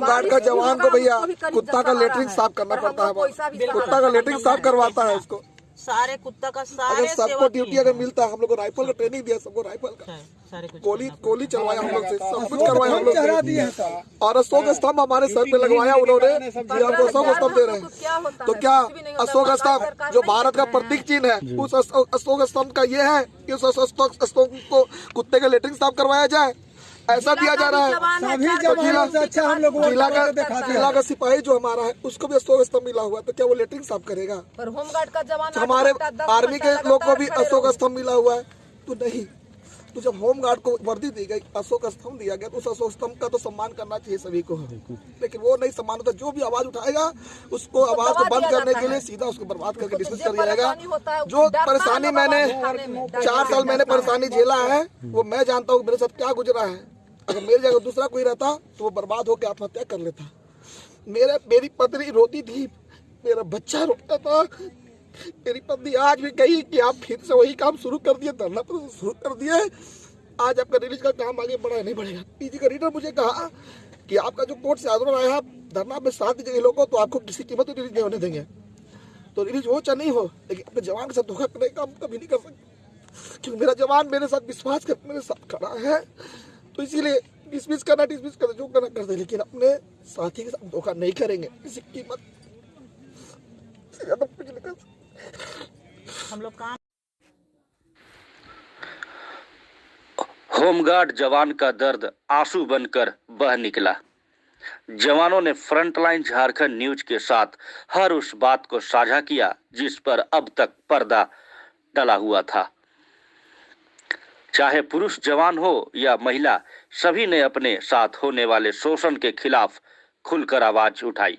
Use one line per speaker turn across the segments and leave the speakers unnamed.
Home guard का जवान को भैया कुत्ता का लेटरिन साफ करना पड़ता है, कुत्ता का लेटरिन साफ करवाता है उसको।
सारे कुत्ता का
अगर सबको ड्यूटी अगर मिलता है, हम लोग को राइफल का ट्रेनिंग दिया, सबको राइफल का गोली चलवाया हम लोग से, सब कुछ करवाया हम लोग से। और अशोक स्तंभ हमारे सर पे लगवाया उन्होंने, हमको अशोक स्तंभ दे रहे हैं। तो क्या अशोक स्तंभ जो भारत का प्रतीक चिन्ह है, उस अशोक स्तंभ का ये है कि उस अशोक स्तंभ को कुत्ते का लेटरिन साफ करवाया जाए, ऐसा दिया जा रहा है। जिला का सिपाही जो हमारा है उसको भी अशोक स्तंभ मिला हुआ है, तो क्या वो लेटरिन साफ करेगा?
पर होमगार्ड का जवान
हमारे आर्मी के लोग को भी अशोक स्तंभ मिला हुआ है, तो नहीं। तो जब होमगार्ड को वर्दी दी गई, अशोक स्तंभ दिया गया, तो उस अशोक स्तंभ का तो सम्मान करना चाहिए सभी को, लेकिन वो नहीं सम्मान होता। जो भी आवाज उठाएगा उसको आवाज को बंद करने के लिए सीधा उसको बर्बाद करके डिसमिस कर दिया जाएगा। जो परेशानी मैंने 4 साल मैंने परेशानी झेला है, वो मैं जानता हूँ मेरे साथ क्या गुजरा है। अगर मेरी जगह दूसरा कोई रहता तो वो बर्बाद होकर आत्महत्या कर लेता। मेरी पत्नी रोती थी, मेरा बच्चा रोता था। मेरी पत्नी आज भी कही कि आप फिर से वही काम शुरू कर दिए, धरना पर शुरू कर दिए। आज आपका रिलीज का काम आगे बढ़ा नहीं बढ़ेगा। पीजी का रीडर मुझे कहा कि आपका जो कोर्ट से आंदोलन आया, धरना में साथ दीजिएगा लोगों को, तो आपको किसी कीमत रिलीज नहीं होने देंगे। तो रिलीज हो चाहे नहीं हो, लेकिन अपने जवान के साथ धोखा करने का हम कभी नहीं कर सकते, क्योंकि मेरा जवान मेरे साथ विश्वास कर मेरे साथ खड़ा है। तो इसीलिए डिसमिस करना जो करना कर दे, लेकिन अपने साथी के साथ धोखा नहीं करेंगे किसी कीमत से ज्यादा कुछ नहीं कर सकते
हम लोग काम।
होमगार्ड जवान का दर्द आंसू बनकर बह निकला। जवानों ने फ्रंटलाइन झारखंड न्यूज के साथ हर उस बात को साझा किया जिस पर अब तक पर्दा डला हुआ था। चाहे पुरुष जवान हो या महिला, सभी ने अपने साथ होने वाले शोषण के खिलाफ खुलकर आवाज उठाई।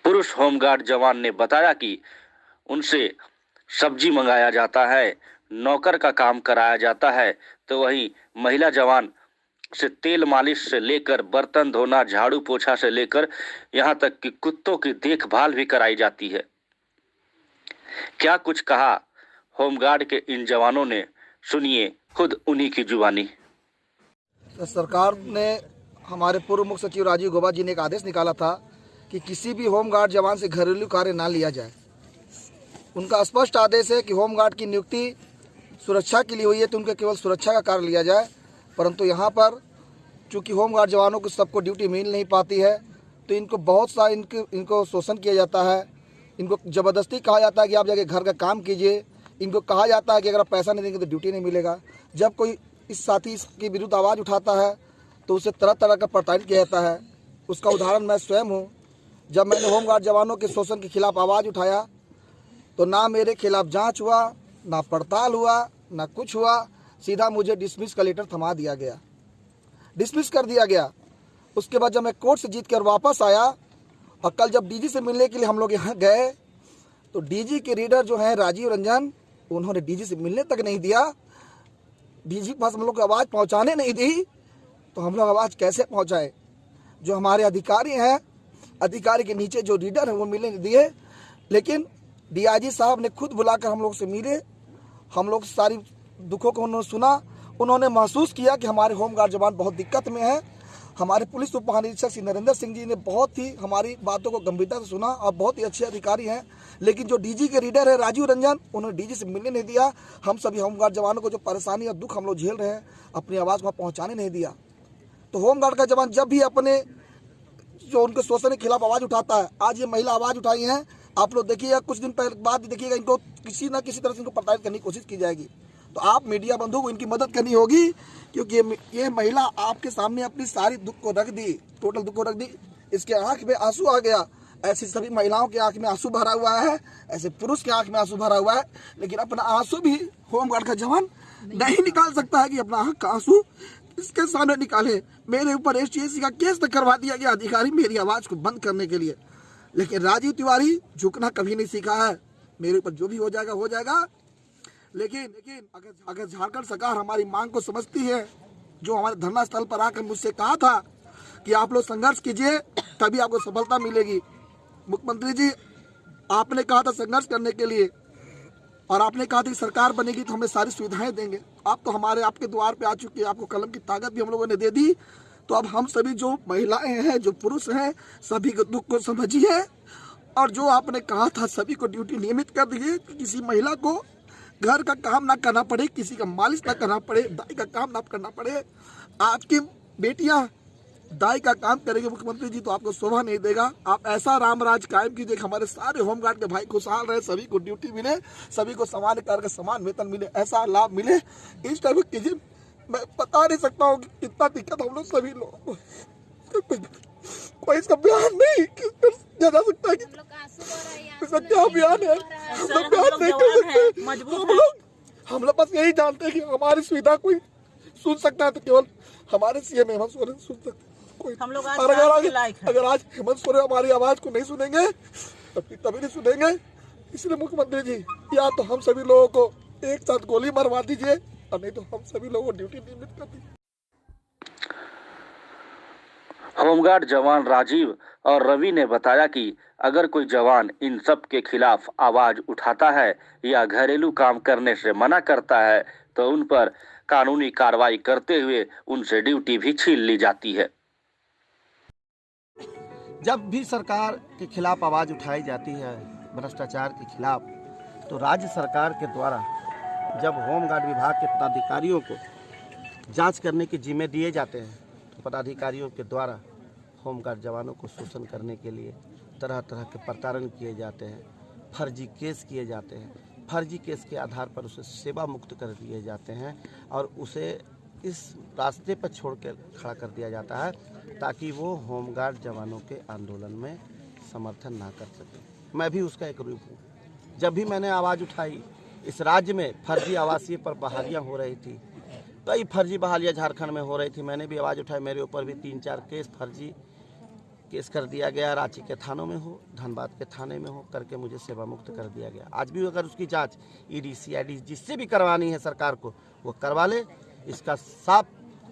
पुरुष होमगार्ड जवान ने बताया कि उनसे सब्जी मंगाया जाता है, नौकर का काम कराया जाता है, तो वहीं महिला जवान से तेल मालिश से लेकर बर्तन धोना, झाड़ू पोछा से लेकर यहाँ तक कि कुत्तों की देखभाल भी कराई जाती है। क्या कुछ कहा होमगार्ड के इन जवानों ने, सुनिए खुद उन्हीं की जुबानी।
सरकार ने, हमारे पूर्व मुख्य सचिव राजीव गौबा जी ने एक आदेश निकाला था कि किसी भी होमगार्ड जवान से घरेलू कार्य ना लिया जाए। उनका स्पष्ट आदेश है कि होमगार्ड की नियुक्ति सुरक्षा के लिए हुई है, तो उनके केवल सुरक्षा का कार्य लिया जाए। परंतु यहाँ पर चूँकि होमगार्ड जवानों को सबको ड्यूटी मिल नहीं पाती है, तो इनको बहुत सा इनको शोषण किया जाता है। इनको ज़बरदस्ती कहा जाता है कि आप जाके घर का काम कीजिए। इनको कहा जाता है कि अगर आप पैसा नहीं देंगे तो ड्यूटी नहीं मिलेगा। जब कोई इस साथी के विरुद्ध आवाज़ उठाता है तो उसे तरह तरह का प्रताड़ित किया जाता है। उसका उदाहरण मैं स्वयं हूँ। जब मैंने होमगार्ड जवानों के शोषण के खिलाफ आवाज़ उठाया तो ना मेरे खिलाफ जांच हुआ, ना पड़ताल हुआ, ना कुछ हुआ। सीधा मुझे डिसमिस का लेटर थमा दिया गया, डिसमिस कर दिया गया। उसके बाद जब मैं कोर्ट से जीत कर वापस आया और कल जब डीजी से मिलने के लिए हम लोग यहाँ गए, तो डीजी के रीडर जो हैं राजीव रंजन, उन्होंने डीजी से मिलने तक नहीं दिया। डीजी के पास हम लोग को आवाज़ पहुँचाने नहीं दी, तो हम लोग आवाज़ कैसे पहुँचाए? जो हमारे अधिकारी हैं, अधिकारी के नीचे जो रीडर हैं वो मिलने नहीं दिए। लेकिन डीआईजी साहब ने खुद बुलाकर हम लोग से मिले, हम लोग सारी दुखों को उन्होंने सुना। उन्होंने महसूस किया कि हमारे होमगार्ड जवान बहुत दिक्कत में हैं। हमारे पुलिस उप महानिरीक्षक श्री नरेंद्र सिंह जी ने बहुत ही हमारी बातों को गंभीरता से सुना और बहुत ही अच्छे अधिकारी हैं। लेकिन जो डीजी के रीडर है राजीव रंजन, उन्होंने डीजी से मिलने नहीं दिया। हम सभी होमगार्ड जवानों को जो परेशानी और दुख हम लोग झेल रहे हैं, अपनी आवाज़ वहाँ पहुँचाने नहीं दिया। तो होमगार्ड का जवान जब भी अपने जो उनके शोषण के खिलाफ आवाज़ उठाता है, आज ये महिला आवाज़ उठाई हैं, आप लोग देखिएगा कुछ दिन पहले बाद देखिएगा इनको किसी न किसी तरह से इनको प्रताड़ित करने की कोशिश की जाएगी। तो आप मीडिया बंधु को इनकी मदद करनी होगी, क्योंकि ये महिला आपके सामने अपनी सारी दुख को रख दी, टोटल दुख को रख दी। इसके आंख में आंसू आ गया। ऐसी सभी महिलाओं की आंख में आंसू भरा हुआ है, ऐसे पुरुष के आंख में आंसू भरा हुआ है, लेकिन अपना आंसू भी होमगार्ड का जवान नहीं निकाल सकता है कि अपना आंख का आंसू इसके सामने निकाले। मेरे ऊपर एसटीएसी का केस तक करवा दिया गया अधिकारी मेरी आवाज़ को बंद करने के लिए, लेकिन राजीव तिवारी झुकना कभी नहीं सीखा है। मेरे ऊपर जो भी हो जाएगा हो जाएगा। लेकिन अगर झारखंड सरकार हमारी मांग को समझती है, जो हमारे धरना स्थल पर आकर मुझसे कहा था कि आप लोग संघर्ष कीजिए तभी आपको सफलता मिलेगी। मुख्यमंत्री जी, आपने कहा था संघर्ष करने के लिए और आपने कहा था कि सरकार बनेगी तो हमें सारी सुविधाएं देंगे। आप तो आपके द्वार पे आ चुके हैं, आपको कलम की ताकत भी हम लोगों ने दे दी। तो अब हम सभी जो महिलाएं हैं, जो पुरुष हैं, सभी को दुख को समझिए और जो आपने कहा था सभी को ड्यूटी नियमित कर दीजिए कि किसी महिला को घर का काम ना करना पड़े, किसी का मालिश ना करना पड़े, दाई का काम ना करना पड़े। आपकी बेटियां दाई का काम करेंगे मुख्यमंत्री जी तो आपको शोभा नहीं देगा। आप ऐसा राम राज कायम कीजिए कि हमारे सारे होमगार्ड के भाई खुशहाल रहे, सभी को ड्यूटी मिले, सभी को समान कार्य का समान वेतन मिले, ऐसा लाभ मिले। इस टाइप कीजिए। मैं बता नहीं सकता हूँ कि कितना दिक्कत हम लोग सभी लोग कोई इसका बयान नहीं जा सकता कि इसका क्या बयान है। हम लोग बयान नहीं कर सकते। हम लोग बस यही जानते हैं कि हमारी सुविधा कोई सुन सकता है तो केवल हमारे सीएम हेमंत सोरेन सुन सकते कोई।
हम लोग
अगर आज हेमंत सोरेन हमारी आवाज को नहीं सुनेंगे तभी नहीं सुनेंगे। इसलिए मुख्यमंत्री जी या तो हम सभी लोगों को एक साथ गोली मरवा दीजिए और नहीं तो हम सभी लोगों को ड्यूटी नियमित कर दीजिए।
होमगार्ड जवान राजीव और रवि ने बताया कि अगर कोई जवान इन सब के खिलाफ आवाज उठाता है या घरेलू काम करने से मना करता है तो उन पर कानूनी कार्रवाई करते हुए उनसे ड्यूटी भी छीन ली जाती है।
जब भी सरकार के खिलाफ आवाज़ उठाई जाती है भ्रष्टाचार के खिलाफ, तो राज्य सरकार के द्वारा जब होमगार्ड विभाग के पदाधिकारियों को जांच करने के जिम्मे दिए जाते हैं तो पदाधिकारियों के द्वारा होमगार्ड जवानों को शोषण करने के लिए तरह तरह के प्रताड़न किए जाते हैं, फर्जी केस किए जाते हैं। फर्जी केस के आधार पर उसे सेवा मुक्त कर दिए जाते हैं और उसे इस रास्ते पर छोड़ कर खड़ा कर दिया जाता है ताकि वो होमगार्ड जवानों के आंदोलन में समर्थन ना कर सके। मैं भी उसका एक रूप हूँ। जब भी मैंने आवाज़ उठाई, इस राज्य में फर्जी आवासीय पर बहालियाँ हो रही थी, कई फर्जी बहालियाँ झारखंड में हो रही थी, मैंने भी आवाज़ उठाई। मेरे ऊपर भी 3-4 केस फर्जी केस कर दिया गया। रांची के थानों में हो, धनबाद के थाने में हो, करके मुझे सेवा मुक्त कर दिया गया। आज भी अगर उसकी जांच ईडी सीआईडी जिससे भी करवानी है सरकार को वो करवा ले, इसका साफ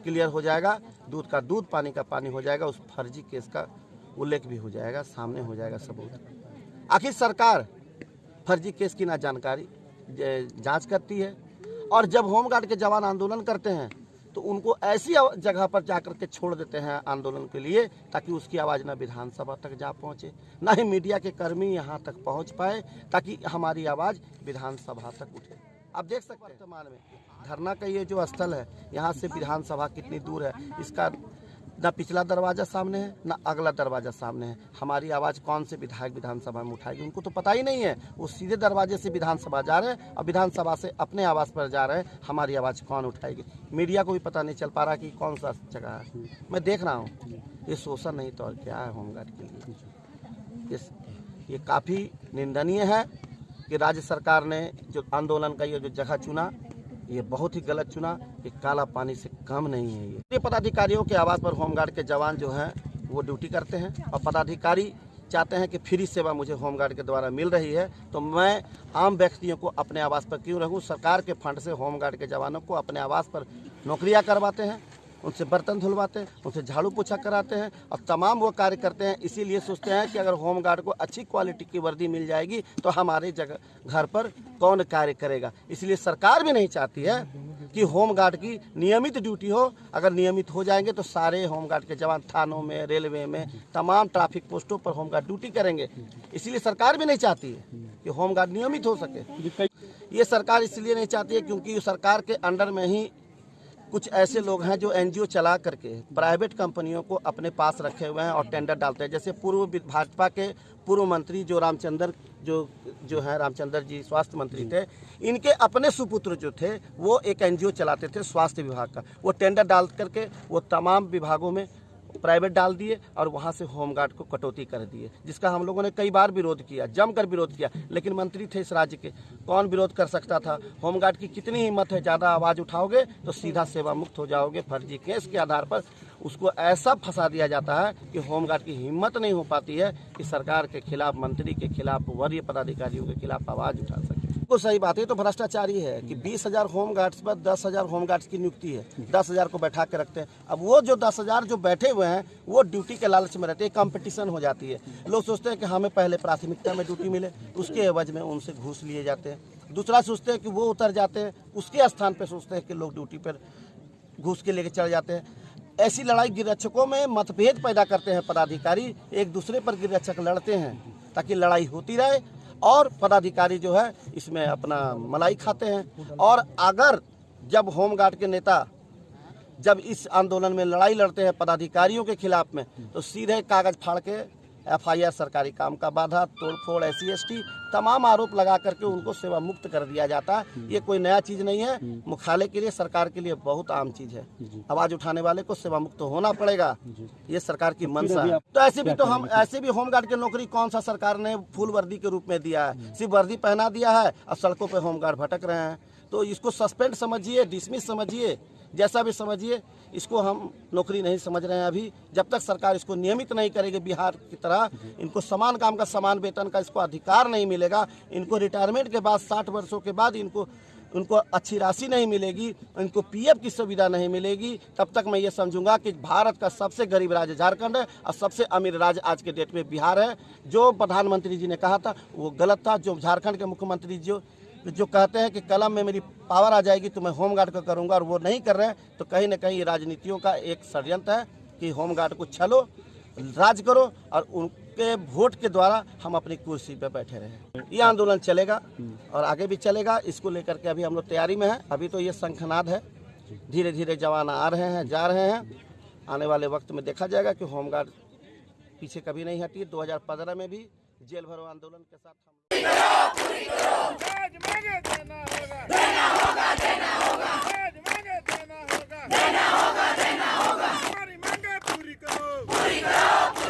क्लियर हो जाएगा, दूध का दूध पानी का पानी हो जाएगा। उस फर्जी केस का उल्लेख भी हो जाएगा, सामने हो जाएगा सबूत। आखिर सरकार फर्जी केस की ना जानकारी जांच करती है और जब होमगार्ड के जवान आंदोलन करते हैं तो उनको ऐसी जगह पर जाकर के छोड़ देते हैं आंदोलन के लिए ताकि उसकी आवाज़ ना विधानसभा तक जा पहुंचे, ना ही मीडिया के कर्मी यहां तक पहुंच पाए ताकि हमारी आवाज़ विधानसभा तक उठे। आप देख सकते हैं वर्तमान में धरना का ये जो स्थल है, यहाँ से विधानसभा कितनी दूर है, इसका ना पिछला दरवाज़ा सामने है ना अगला दरवाज़ा सामने है। हमारी आवाज़ कौन से विधायक विधानसभा में उठाएगी उनको तो पता ही नहीं है। वो सीधे दरवाजे से विधानसभा जा रहे हैं और विधानसभा से अपने आवास पर जा रहे हैं। हमारी आवाज़ कौन उठाएगी, मीडिया को भी पता नहीं चल पा रहा कि कौन सा जगह है। मैं देख रहा हूँ ये शोषण नहीं तो और क्या है होमगार्ड के लिए। ये काफ़ी निंदनीय है कि राज्य सरकार ने जो आंदोलन का ये जो जगह चुना ये बहुत ही गलत चुना। ये काला पानी से कम नहीं है। ये पदाधिकारियों के आवास पर होमगार्ड के जवान जो हैं वो ड्यूटी करते हैं और पदाधिकारी चाहते हैं कि फ्री सेवा मुझे होमगार्ड के द्वारा मिल रही है तो मैं आम व्यक्तियों को अपने आवास पर क्यों रहूं। सरकार के फंड से होमगार्ड के जवानों को अपने आवास पर नौकरियां करवाते हैं, उनसे बर्तन धुलवाते हैं, उनसे झाड़ू पोछा कराते हैं और तमाम वो कार्य करते हैं। इसीलिए सोचते हैं कि अगर होमगार्ड को अच्छी क्वालिटी की वर्दी मिल जाएगी तो हमारे जगह घर पर कौन कार्य करेगा। इसलिए सरकार भी नहीं चाहती है कि होमगार्ड की नियमित ड्यूटी हो। अगर नियमित हो जाएंगे तो सारे होमगार्ड के जवान थानों में, रेलवे में, तमाम ट्रैफिक पोस्टों पर होमगार्ड ड्यूटी करेंगे। इसलिए सरकार भी नहीं चाहती है कि होमगार्ड नियमित हो सके। ये सरकार इसलिए नहीं चाहती है क्योंकि सरकार के अंडर में ही कुछ ऐसे लोग हैं जो एनजीओ चला करके प्राइवेट कंपनियों को अपने पास रखे हुए हैं और टेंडर डालते हैं। जैसे पूर्व भाजपा के पूर्व मंत्री जो रामचंद्र जो है रामचंद्र जी स्वास्थ्य मंत्री थे, इनके अपने सुपुत्र जो थे वो एक एनजीओ चलाते थे स्वास्थ्य विभाग का। वो टेंडर डाल करके वो तमाम विभागों में प्राइवेट डाल दिए और वहाँ से होमगार्ड को कटौती कर दिए, जिसका हम लोगों ने कई बार विरोध किया, जमकर विरोध किया। लेकिन मंत्री थे इस राज्य के, कौन विरोध कर सकता था। होमगार्ड की कितनी हिम्मत है, ज़्यादा आवाज़ उठाओगे तो सीधा सेवा मुक्त हो जाओगे। फर्जी केस के आधार पर उसको ऐसा फंसा दिया जाता है कि होमगार्ड की हिम्मत नहीं हो पाती है कि सरकार के खिलाफ, मंत्री के खिलाफ, वरीय पदाधिकारियों के खिलाफ आवाज़ उठा सके। तो सही बात है, तो भ्रष्टाचार ही है कि 20,000 होमगार्ड्स पर 10,000 होमगार्ड्स की नियुक्ति है, 10,000 को बैठा के रखते हैं। अब वो जो 10,000 जो बैठे हुए हैं वो ड्यूटी के लालच में रहते हैं, कंपटीशन हो जाती है। लोग सोचते हैं कि हमें पहले प्राथमिकता में ड्यूटी मिले, उसके एवज में उनसे घूस लिए जाते हैं। दूसरा सोचते हैं कि वो उतर जाते हैं, उसके स्थान पर सोचते हैं कि लोग ड्यूटी पर घूस के लेके चले जाते हैं। ऐसी लड़ाई गिररक्षकों में मतभेद पैदा करते हैं पदाधिकारी, एक दूसरे पर गिररक्षक लड़ते हैं ताकि लड़ाई होती रहे और पदाधिकारी जो है इसमें अपना मलाई खाते हैं। और अगर जब होमगार्ड के नेता जब इस आंदोलन में लड़ाई लड़ते हैं पदाधिकारियों के खिलाफ में, तो सीधे कागज फाड़ के FIR, सरकारी काम का बाधा, तोड़फोड़, SC ST तमाम आरोप लगा करके उनको सेवा मुक्त कर दिया जाता है। ये कोई नया चीज़ नहीं है, मुख्यालय के लिए, सरकार के लिए बहुत आम चीज़ है। आवाज़ उठाने वाले को सेवा मुक्त होना पड़ेगा, ये सरकार की मंशा है। तो ऐसे भी होमगार्ड की नौकरी कौन सा सरकार ने फुल वर्दी के रूप में दिया है? सिर्फ वर्दी पहना दिया है और सड़कों पर होमगार्ड भटक रहे हैं। तो इसको सस्पेंड समझिए, डिसमिस समझिए, जैसा भी समझिए, इसको हम नौकरी नहीं समझ रहे हैं अभी। जब तक सरकार इसको नियमित नहीं करेगी बिहार की तरह, इनको समान काम का समान वेतन का इसको अधिकार नहीं मिलेगा, इनको रिटायरमेंट के बाद 60 वर्षों के बाद उनको अच्छी राशि नहीं मिलेगी, इनको PF की सुविधा नहीं मिलेगी, तब तक मैं ये समझूंगा कि भारत का सबसे गरीब राज्य झारखंड है और सबसे अमीर राज्य आज के डेट में बिहार है। जो प्रधानमंत्री जी ने कहा था वो गलत था। जो झारखंड के मुख्यमंत्री जो कहते हैं कि कलम में मेरी पावर आ जाएगी तो मैं होमगार्ड को करूंगा, और वो नहीं कर रहे हैं, तो कहीं ना कहीं ये राजनीतियों का एक षड्यंत्र है कि होमगार्ड को छलो, राज करो और उनके वोट के द्वारा हम अपनी कुर्सी पे बैठे रहे। ये आंदोलन चलेगा और आगे भी चलेगा। इसको लेकर के अभी हम लोग तैयारी में हैं। अभी तो ये शंखनाद है, धीरे धीरे जवान आ रहे हैं, जा रहे हैं। आने वाले वक्त में देखा जाएगा कि होमगार्ड पीछे कभी नहीं हटी। 2015 में भी जेल भरो आंदोलन के साथ हम
हमारी मांगे पूरी करो।